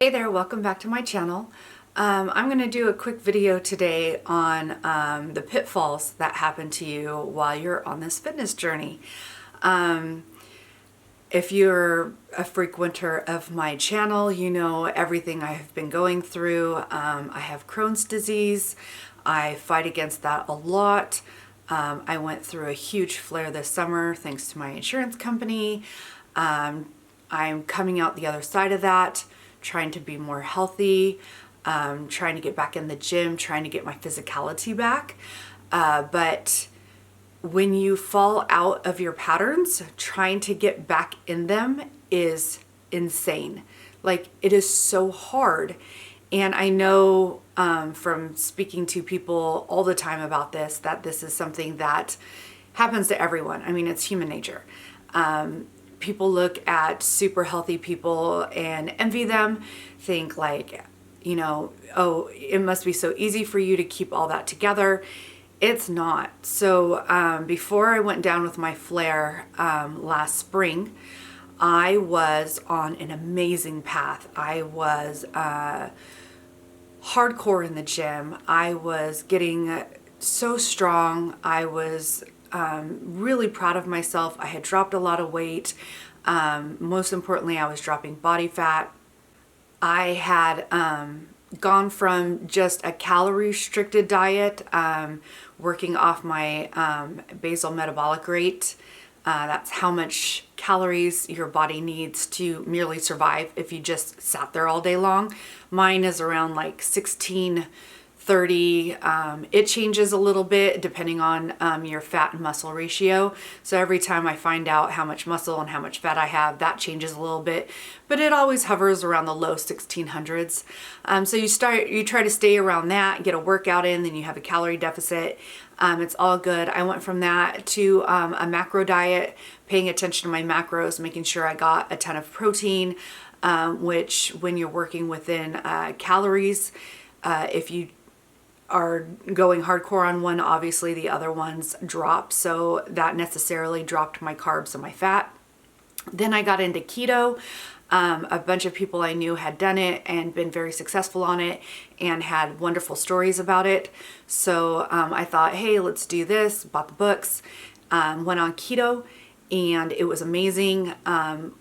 Hey there, welcome back to my channel. I'm going to do a quick video today on the pitfalls that happen to you while you're on this fitness journey. If you're a frequenter of my channel, you know everything I have been going through. I have Crohn's disease. I fight against that a lot. I went through a huge flare this summer thanks to my insurance company. I'm coming out the other side of that, trying to be more healthy, trying to get back in the gym, trying to get my physicality back. But when you fall out of your patterns, trying to get back in them is insane. Like, it is so hard. And I know from speaking to people all the time about this, that this is something that happens to everyone. I mean, it's human nature. People look at super healthy people and envy them, think like, you know, oh, it must be so easy for you to keep all that together. It's not. So before I went down with my flare last spring, I was on an amazing path. I was hardcore in the gym. I was getting so strong. I was really proud of myself. I had dropped a lot of weight. Most importantly, I was dropping body fat. I had gone from just a calorie restricted diet, working off my basal metabolic rate. That's how much calories your body needs to merely survive if you just sat there all day long. Mine is around like 1630. It changes a little bit depending on your fat and muscle ratio. So every time I find out how much muscle and how much fat I have, that changes a little bit, but it always hovers around the low 1600s. So you try to stay around that, get a workout in, then you have a calorie deficit. It's all good. I went from that to a macro diet, paying attention to my macros, making sure I got a ton of protein, which when you're working within calories, if you are going hardcore on one, obviously the other ones drop. So that necessarily dropped my carbs and my fat. Then I got into keto. A bunch of people I knew had done it and been very successful on it and had wonderful stories about it. So I thought, hey, let's do this. Bought the books, went on keto, and it was amazing.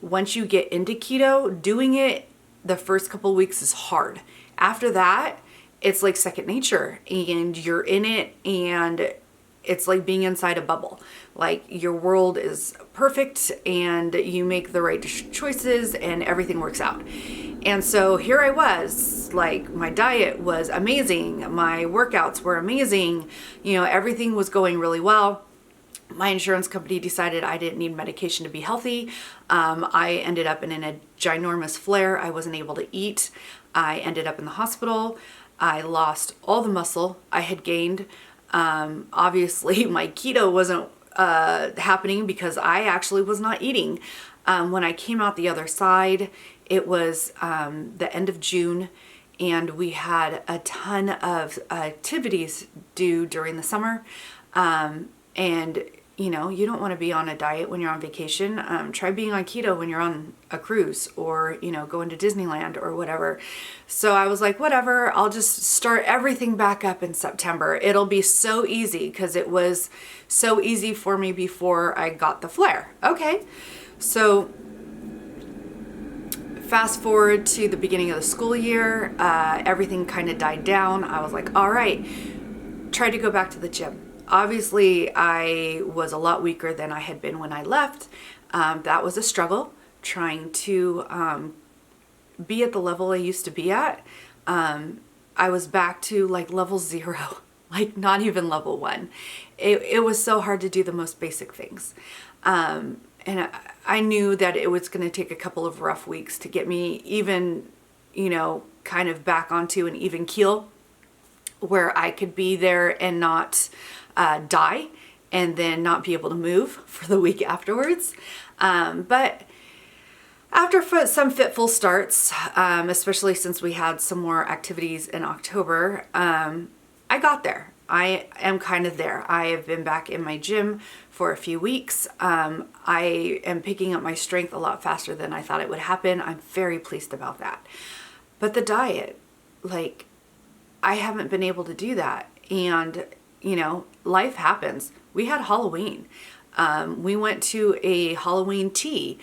Once you get into keto, doing it the first couple weeks is hard. After that, it's like second nature, and you're in it, and it's like being inside a bubble. Like, your world is perfect and you make the right choices and everything works out. And so here I was, like, my diet was amazing. My workouts were amazing. You know, everything was going really well. My insurance company decided I didn't need medication to be healthy. I ended up in a ginormous flare. I wasn't able to eat. I ended up in the hospital. I lost all the muscle I had gained. Obviously my keto wasn't happening because I actually was not eating. When I came out the other side, it was the end of June, and we had a ton of activities due during the summer. And you know, you don't want to be on a diet when you're on vacation. Try being on keto when you're on a cruise, or, you know, going to Disneyland or whatever. So I was like, whatever, I'll just start everything back up in September. It'll be so easy, because it was so easy for me before I got the flare. Okay, so fast forward to the beginning of the school year, everything kind of died down. I was like, all right, try to go back to the gym. Obviously, I was a lot weaker than I had been when I left. That was a struggle, trying to be at the level I used to be at. I was back to like level 0, like not even level 1. It was so hard to do the most basic things. And I knew that it was going to take a couple of rough weeks to get me even, you know, kind of back onto an even keel where I could be there and not die, and then not be able to move for the week afterwards. But after some fitful starts, especially since we had some more activities in October, I got there. I am kind of there. I have been back in my gym for a few weeks. I am picking up my strength a lot faster than I thought it would happen. I'm very pleased about that. But the diet, like, I haven't been able to do that. And, you know, life happens. We had Halloween. We went to a Halloween tea.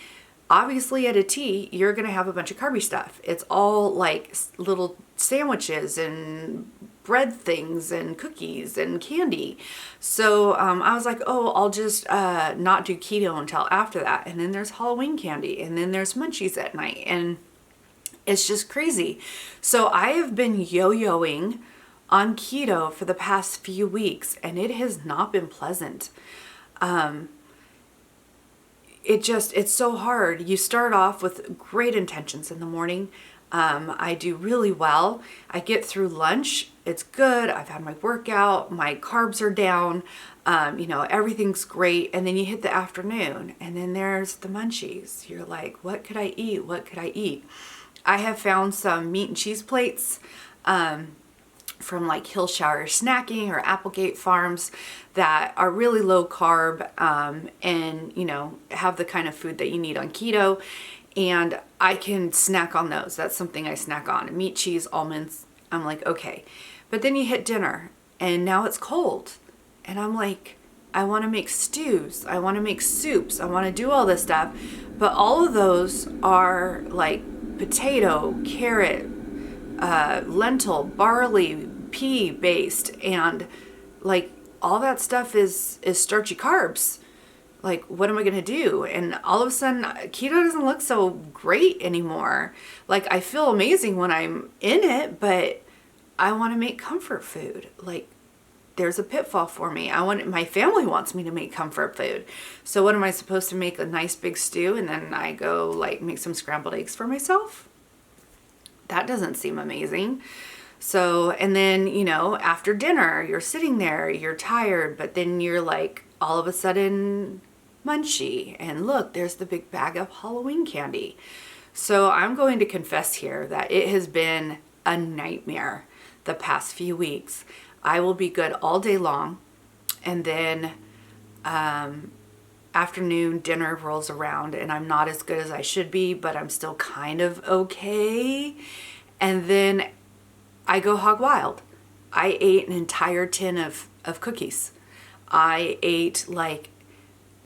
Obviously at a tea, you're going to have a bunch of carby stuff. It's all like little sandwiches and bread things and cookies and candy. So I was like, oh, I'll just not do keto until after that. And then there's Halloween candy, and then there's munchies at night. And it's just crazy. So I have been yo-yoing on keto for the past few weeks, and it has not been pleasant. It's so hard. You start off with great intentions in the morning. I do really well. I get through lunch. It's good. I've had my workout. My carbs are down. You know, everything's great. And then you hit the afternoon, and then there's the munchies. You're like, what could I eat? What could I eat? I have found some meat and cheese plates from like Hillshire Snacking or Applegate Farms that are really low carb and, you know, have the kind of food that you need on keto. And I can snack on those. That's something I snack on. Meat, cheese, almonds. I'm like, okay. But then you hit dinner, and now it's cold. And I'm like, I want to make stews. I want to make soups. I want to do all this stuff. But all of those are like potato, carrot, lentil, barley, pea based, and like all that stuff is starchy carbs. Like, what am I going to do? And all of a sudden, keto doesn't look so great anymore. Like, I feel amazing when I'm in it, but I want to make comfort food. Like, there's a pitfall for me. My family wants me to make comfort food. So what am I supposed to make? A nice big stew, and then I go like make some scrambled eggs for myself? That doesn't seem amazing. So, and then, you know, after dinner, you're sitting there, you're tired, but then you're like, all of a sudden, munchy. And look, there's the big bag of Halloween candy. So I'm going to confess here that it has been a nightmare the past few weeks. I will be good all day long, and then afternoon dinner rolls around and I'm not as good as I should be, but I'm still kind of okay. And then I go hog wild. I ate an entire tin of cookies. I ate like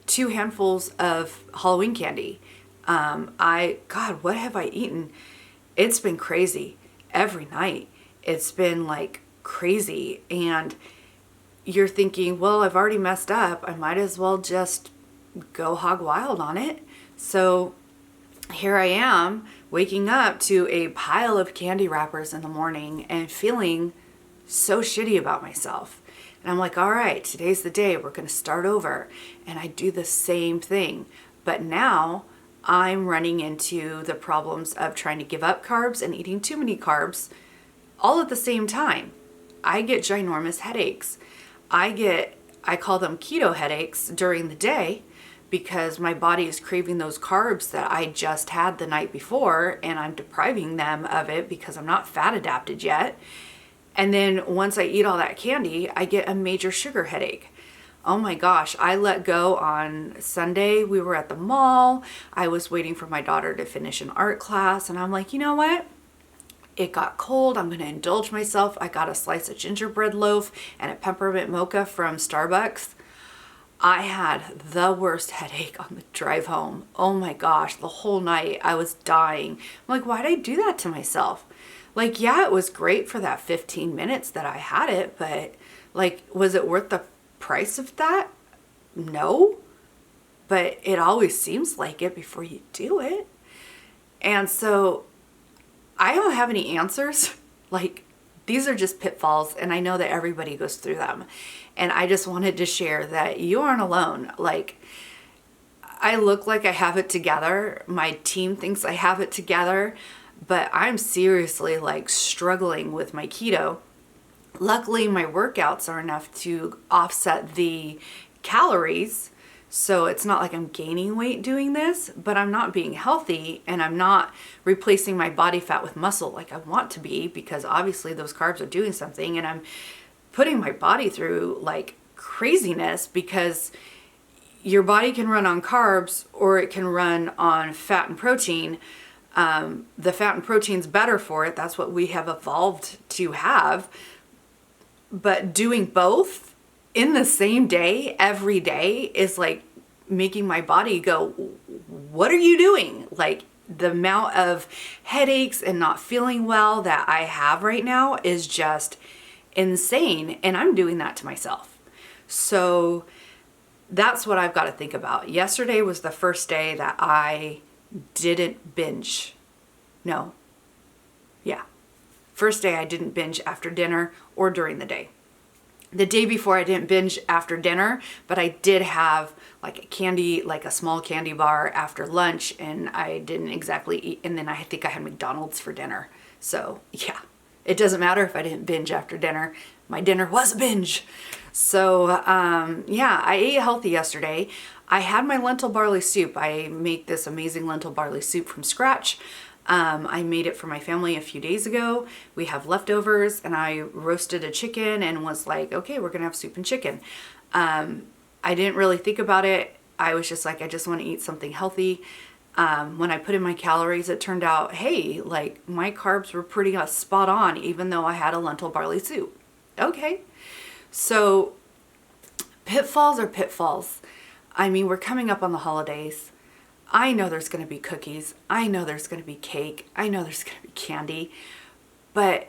2 handfuls of Halloween candy. God, what have I eaten? It's been crazy every night. It's been like crazy. And you're thinking, well, I've already messed up. I might as well just go hog wild on it. So here I am waking up to a pile of candy wrappers in the morning and feeling so shitty about myself. And I'm like, all right, today's the day. We're going to start over. And I do the same thing. But now I'm running into the problems of trying to give up carbs and eating too many carbs all at the same time. I get ginormous headaches. I call them keto headaches during the day because my body is craving those carbs that I just had the night before, and I'm depriving them of it because I'm not fat adapted yet. And then once I eat all that candy, I get a major sugar headache. Oh my gosh, I let go on Sunday. We were at the mall. I was waiting for my daughter to finish an art class, and I'm like, you know what? It got cold. I'm going to indulge myself. I got a slice of gingerbread loaf and a peppermint mocha from Starbucks. I had the worst headache on the drive home. Oh my gosh, the whole night I was dying. I'm like, why'd I do that to myself? Like, yeah, it was great for that 15 minutes that I had it, but like, was it worth the price of that? No, but it always seems like it before you do it. And so I don't have any answers. Like, these are just pitfalls, and I know that everybody goes through them. And I just wanted to share that you aren't alone. Like, I look like I have it together. My team thinks I have it together, but I'm seriously like struggling with my keto. Luckily, my workouts are enough to offset the calories. So it's not like I'm gaining weight doing this, but I'm not being healthy, and I'm not replacing my body fat with muscle like I want to be, because obviously those carbs are doing something, and I'm putting my body through like craziness, because your body can run on carbs or it can run on fat and protein. The fat and protein's better for it. That's what we have evolved to have. But doing both in the same day, every day, is like making my body go, what are you doing? Like, the amount of headaches and not feeling well that I have right now is just insane. And I'm doing that to myself. So that's what I've got to think about. Yesterday was the first day that I didn't binge. No. Yeah. First day I didn't binge after dinner or during the day. The day before I didn't binge after dinner, but I did have like a candy, like a small candy bar after lunch, and I didn't exactly eat. And then I think I had McDonald's for dinner. So yeah, it doesn't matter if I didn't binge after dinner. My dinner was a binge. So yeah, I ate healthy yesterday. I had my lentil barley soup. I make this amazing lentil barley soup from scratch. I made it for my family a few days ago. We have leftovers, and I roasted a chicken and was like, okay, we're gonna have soup and chicken. I didn't really think about it. I was just like, I just want to eat something healthy. When I put in my calories, it turned out, hey, like my carbs were pretty spot on, even though I had a lentil barley soup. Okay. So pitfalls are pitfalls. I mean, we're coming up on the holidays. I know there's going to be cookies. I know there's going to be cake. I know there's going to be candy. But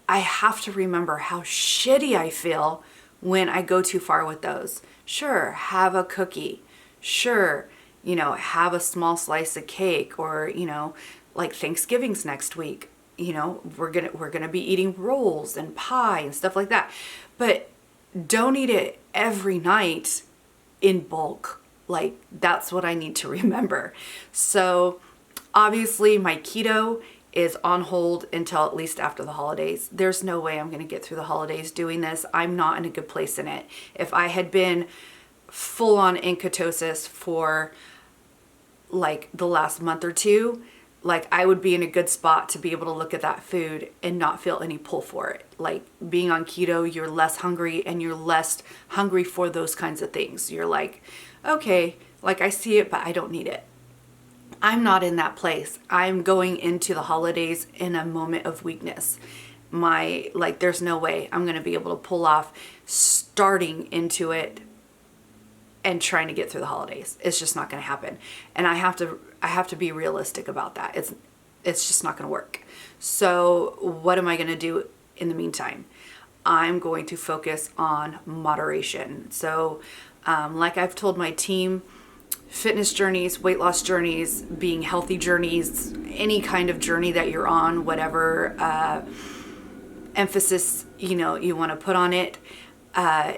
I have to remember how shitty I feel when I go too far with those. Sure, have a cookie. Sure, have a small slice of cake, or, like Thanksgiving's next week. We're going to be eating rolls and pie and stuff like that. But don't eat it every night in bulk. Like, that's what I need to remember. So obviously my keto is on hold until at least after the holidays. There's no way I'm going to get through the holidays doing this. I'm not in a good place in it. If I had been full on in ketosis for like the last month or two, like I would be in a good spot to be able to look at that food and not feel any pull for it. Like, being on keto, you're less hungry, and you're less hungry for those kinds of things. You're like, okay, like I see it, but I don't need it. I'm not in that place. I'm going into the holidays in a moment of weakness. There's no way I'm going to be able to pull off starting into it and trying to get through the holidays. It's just not going to happen. And I have to be realistic about that. It's just not going to work. So what am I going to do in the meantime? I'm going to focus on moderation. So like I've told my team, fitness journeys, weight loss journeys, being healthy journeys, any kind of journey that you're on, whatever emphasis you want to put on it,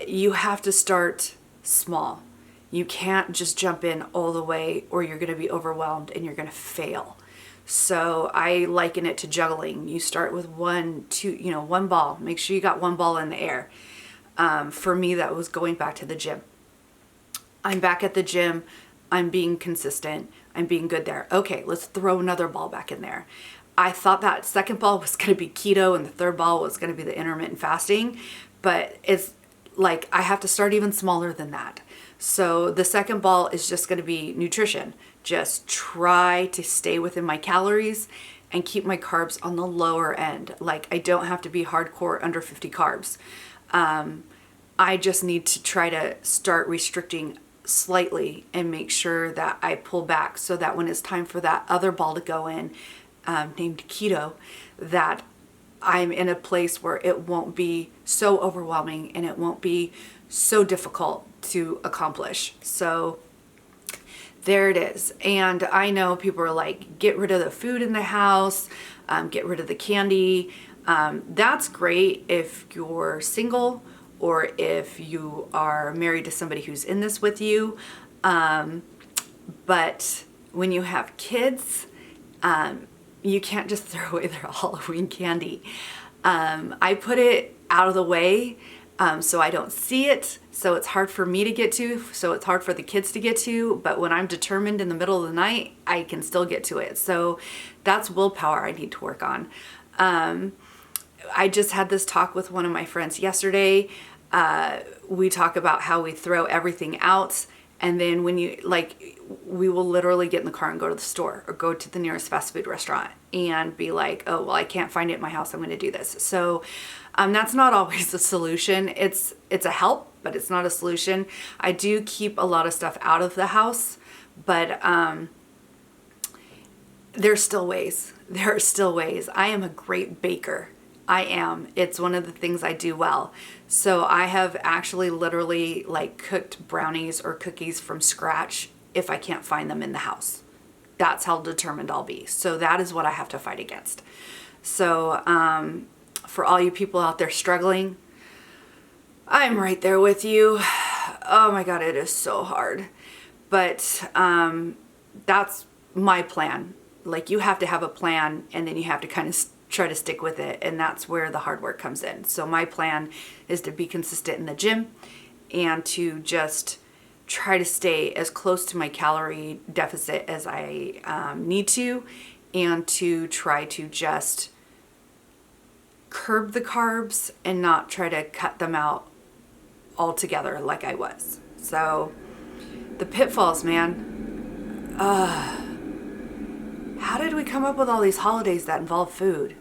you have to start small. You can't just jump in all the way, or you're going to be overwhelmed and you're going to fail. So I liken it to juggling. You start with one ball. Make sure you got one ball in the air. For me, that was going back to the gym. I'm back at the gym. I'm being consistent. I'm being good there. Okay, let's throw another ball back in there. I thought that second ball was going to be keto and the third ball was going to be the intermittent fasting, but it's like I have to start even smaller than that. So the second ball is just going to be nutrition. Just try to stay within my calories and keep my carbs on the lower end. Like, I don't have to be hardcore under 50 carbs. I just need to try to start restricting slightly and make sure that I pull back, so that when it's time for that other ball to go in, named keto, that I'm in a place where it won't be so overwhelming and it won't be so difficult to accomplish. So there it is. And I know people are like, get rid of the food in the house, get rid of the candy. That's great if you're single or if you are married to somebody who's in this with you. But when you have kids, you can't just throw away their Halloween candy. I put it out of the way so I don't see it, so it's hard for me to get to, so it's hard for the kids to get to, but when I'm determined in the middle of the night, I can still get to it. So that's willpower I need to work on. I just had this talk with one of my friends yesterday. We talk about how we throw everything out And then when you, like, we will literally get in the car and go to the store or go to the nearest fast food restaurant and be like, oh, well, I can't find it in my house. I'm going to do this. So that's not always the solution. It's a help, but it's not a solution. I do keep a lot of stuff out of the house, but there's still ways. There are still ways. I am a great baker. I am. It's one of the things I do well. So I have actually literally like cooked brownies or cookies from scratch if I can't find them in the house. That's how determined I'll be. So that is what I have to fight against. So for all you people out there struggling, I'm right there with you. Oh my God, it is so hard. But that's my plan. Like, you have to have a plan, and then you have to kind of try to stick with it, and that's where the hard work comes in. So my plan is to be consistent in the gym and to just try to stay as close to my calorie deficit as I need to, and to try to just curb the carbs and not try to cut them out altogether like I was. So the pitfalls, man. How did we come up with all these holidays that involve food?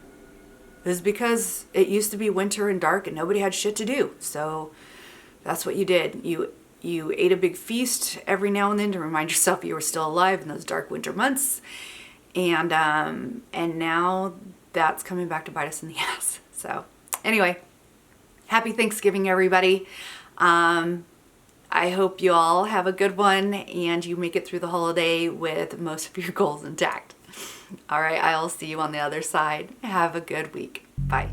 It was because it used to be winter and dark and nobody had shit to do. So that's what you did. You ate a big feast every now and then to remind yourself you were still alive in those dark winter months. And now that's coming back to bite us in the ass. So anyway, happy Thanksgiving, everybody. I hope you all have a good one and you make it through the holiday with most of your goals intact. All right, I'll see you on the other side. Have a good week. Bye.